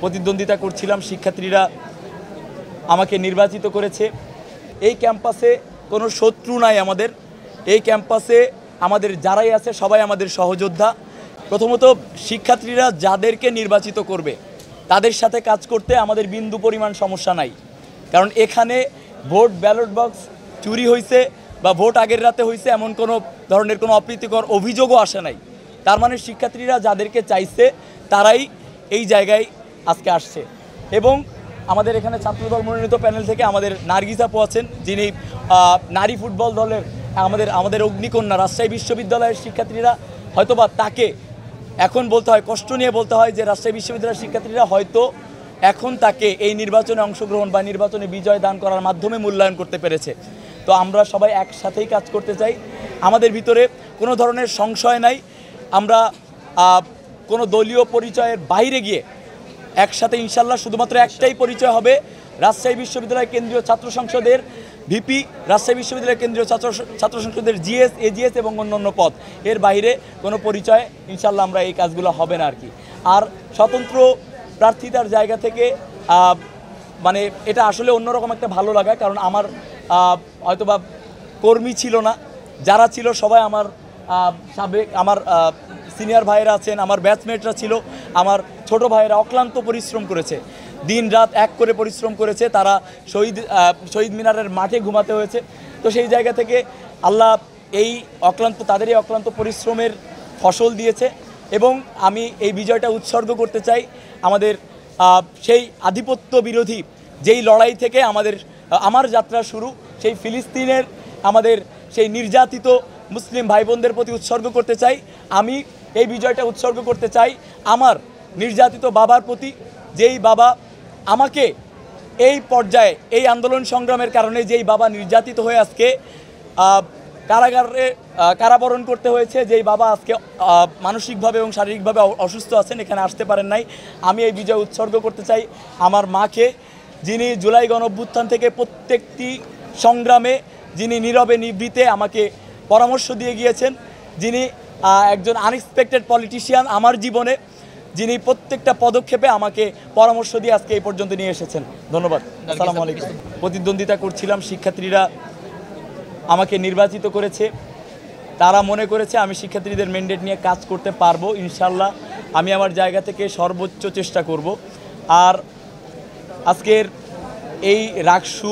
প্রতিদ্বন্দ্বিতা করছিলাম, শিক্ষার্থীরা আমাকে নির্বাচিত করেছে। এই ক্যাম্পাসে কোনো শত্রু নাই আমাদের। এই ক্যাম্পাসে আমাদের যারাই আছে সবাই আমাদের সহযোদ্ধা। প্রথমত শিক্ষার্থীরা যাদেরকে নির্বাচিত করবে তাদের সাথে কাজ করতে আমাদের বিন্দু পরিমাণ সমস্যা নাই, কারণ এখানে ভোট ব্যালট বক্স চুরি হয়েছে বা ভোট আগের রাতে হয়েছে এমন কোনো ধরনের কোনো অপ্রীতিকর অভিযোগও আসে নাই। তার মানে শিক্ষার্থীরা যাদেরকে চাইছে তারাই এই জায়গায় আজকে আসছে। এবং আমাদের এখানে ছাত্রদল মনোনীত প্যানেল থেকে আমাদের নার্গিস আপু আছেন, যিনি নারী ফুটবল দলের আমাদের অগ্নিকন্যা। রাজশাহী বিশ্ববিদ্যালয়ের শিক্ষার্থীরা হয়তোবা তাকে এখন বলতে হয়, কষ্ট নিয়ে বলতে হয় যে রাজশাহী বিশ্ববিদ্যালয়ের শিক্ষার্থীরা হয়তো এখন তাকে এই নির্বাচনে অংশগ্রহণ বা নির্বাচনে বিজয় দান করার মাধ্যমে মূল্যায়ন করতে পেরেছে। তো আমরা সবাই একসাথেই কাজ করতে চাই। আমাদের ভিতরে কোনো ধরনের সংশয় নাই। আমরা কোনো দলীয় পরিচয়ের বাইরে গিয়ে একসাথে ইনশাল্লাহ শুধুমাত্র একটাই পরিচয় হবে, রাজশাহী বিশ্ববিদ্যালয় কেন্দ্রীয় ছাত্র সংসদের ভিপি, রাজশাহী বিশ্ববিদ্যালয় কেন্দ্রীয় ছাত্র সংসদের জিএস, এজিএস এবং অন্যান্য পদ। এর বাইরে কোনো পরিচয় ইনশাল্লাহ আমরা এই কাজগুলো হবে না আর কি। আর স্বতন্ত্র প্রার্থিতার জায়গা থেকে মানে এটা আসলে অন্যরকম একটা ভালো লাগা, কারণ আমার হয়তোবা কর্মী ছিল না, যারা ছিল সবাই আমার সাবেক, আমার সিনিয়র ভাইয়েরা আছেন, আমার ব্যাচমেটরা ছিল, আমার ছোট ভাইয়েরা অক্লান্ত পরিশ্রম করেছে, দিন রাত এক করে পরিশ্রম করেছে। তারা শহীদ মিনারের মাঠে ঘুমাতে হয়েছে। তো সেই জায়গা থেকে আল্লাহ তাদের এই অক্লান্ত পরিশ্রমের ফসল দিয়েছে। এবং আমি এই বিজয়টা উৎসর্গ করতে চাই আমাদের সেই আধিপত্য বিরোধী যেই লড়াই থেকে আমার যাত্রা শুরু, সেই ফিলিস্তিনের আমাদের সেই নির্যাতিত মুসলিম ভাই বোনদের প্রতি উৎসর্গ করতে চাই। আমি এই বিজয়টা উৎসর্গ করতে চাই আমার নির্যাতিত বাবার প্রতি, যেই বাবা আমাকে এই পর্যায়ে এই আন্দোলন সংগ্রামের কারণে যেই বাবা নির্যাতিত হয়ে আজকে কারাগারে কারাবরণ করতে হয়েছে, যেই বাবা আজকে মানসিকভাবে এবং শারীরিকভাবে অসুস্থ আছেন, এখানে আসতে পারেন নাই। আমি এই বিজয় উৎসর্গ করতে চাই আমার মাকে, যিনি জুলাই গণঅভ্যুত্থান থেকে প্রত্যেকটি সংগ্রামে যিনি নীরবে নিভৃতে আমাকে পরামর্শ দিয়ে গিয়েছেন, যিনি একজন আনএক্সপেক্টেড পলিটিশিয়ান আমার জীবনে, যিনি প্রত্যেকটা পদক্ষেপে আমাকে পরামর্শ দিয়ে আজকে এই পর্যন্ত নিয়ে এসেছেন। ধন্যবাদ। আসসালামু আলাইকুম। প্রতিদ্বন্দ্বিতা করছিলাম, শিক্ষার্থীরা আমাকে নির্বাচিত করেছে। তারা মনে করেছে আমি শিক্ষার্থীদের ম্যান্ডেট নিয়ে কাজ করতে পারবো। ইনশাল্লাহ আমি আমার জায়গা থেকে সর্বোচ্চ চেষ্টা করব। আর আজকের এই রাকসু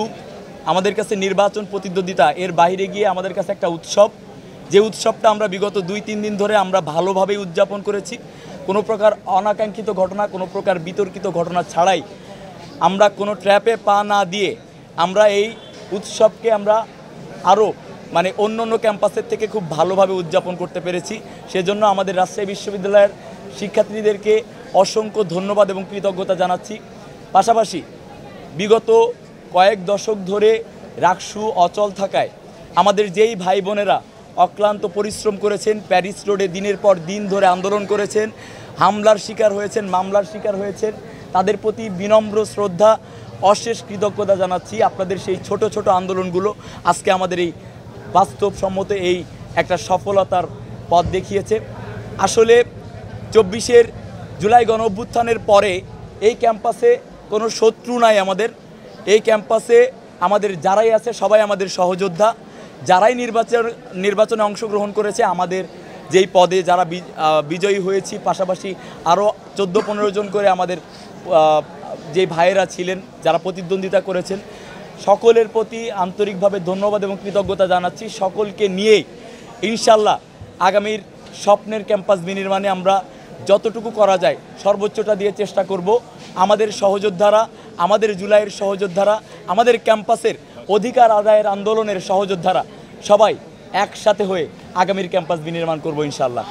আমাদের কাছে নির্বাচন প্রতিদ্বন্দ্বিতা এর বাইরে গিয়ে আমাদের কাছে একটা উৎসব, যে উৎসবটা আমরা বিগত 2-3 দিন ধরে আমরা ভালোভাবেই উদযাপন করেছি। কোনো প্রকার অনাকাঙ্ক্ষিত ঘটনা, কোনো প্রকার বিতর্কিত ঘটনা ছাড়াই, আমরা কোনো ট্র্যাপে পা না দিয়ে আমরা এই উৎসবকে আমরা আরও মানে অন্য ক্যাম্পাসের থেকে খুব ভালোভাবে উদযাপন করতে পেরেছি। সেজন্য আমাদের রাজশাহী বিশ্ববিদ্যালয়ের শিক্ষার্থীদেরকে অসংখ্য ধন্যবাদ এবং কৃতজ্ঞতা জানাচ্ছি। পাশাপাশি বিগত কয়েক দশক ধরে রাকসু অচল থাকায় আমাদের যেই ভাই বোনেরা অক্লান্ত পরিশ্রম করেছেন, প্যারিস রোডে দিনের পর দিন ধরে আন্দোলন করেছেন, হামলার শিকার হয়েছেন, মামলার শিকার হয়েছেন, তাদের প্রতি বিনম্র শ্রদ্ধা, অশেষ কৃতজ্ঞতা জানাচ্ছি। আপনাদের সেই ছোট ছোট আন্দোলনগুলো আজকে আমাদের এই বাস্তবসম্মত এই একটা সফলতার পথ দেখিয়েছে। আসলে 24 জুলাই গণঅভ্যুত্থানের পরে এই ক্যাম্পাসে কোনো শত্রু নাই আমাদের। এই ক্যাম্পাসে আমাদের যারাই আছে সবাই আমাদের সহযোদ্ধা। যারাই নির্বাচনে অংশগ্রহণ করেছে, আমাদের যেই পদে যারা বিজয়ী হয়েছি, পাশাপাশি আরও 14-15 জন করে আমাদের যে ভাইয়েরা ছিলেন যারা প্রতিদ্বন্দ্বিতা করেছেন, সকলের প্রতি আন্তরিকভাবে ধন্যবাদ এবং কৃতজ্ঞতা জানাচ্ছি। সকলকে নিয়েই ইনশাল্লাহ আগামীর স্বপ্নের ক্যাম্পাস বিনির্মাণে আমরা যতটুকু করা যায় সর্বোচ্চটা দিয়ে চেষ্টা করব। আমাদের সহযোদ্ধারা, আমাদের জুলাইয়ের সহযোদ্ধারা, আমাদের ক্যাম্পাসের অধিকার আদায়ের আন্দোলনের সহযোদ্ধারা সবাই একসাথে হয়ে আগামীর ক্যাম্পাস বিনির্মাণ করব ইনশাল্লাহ।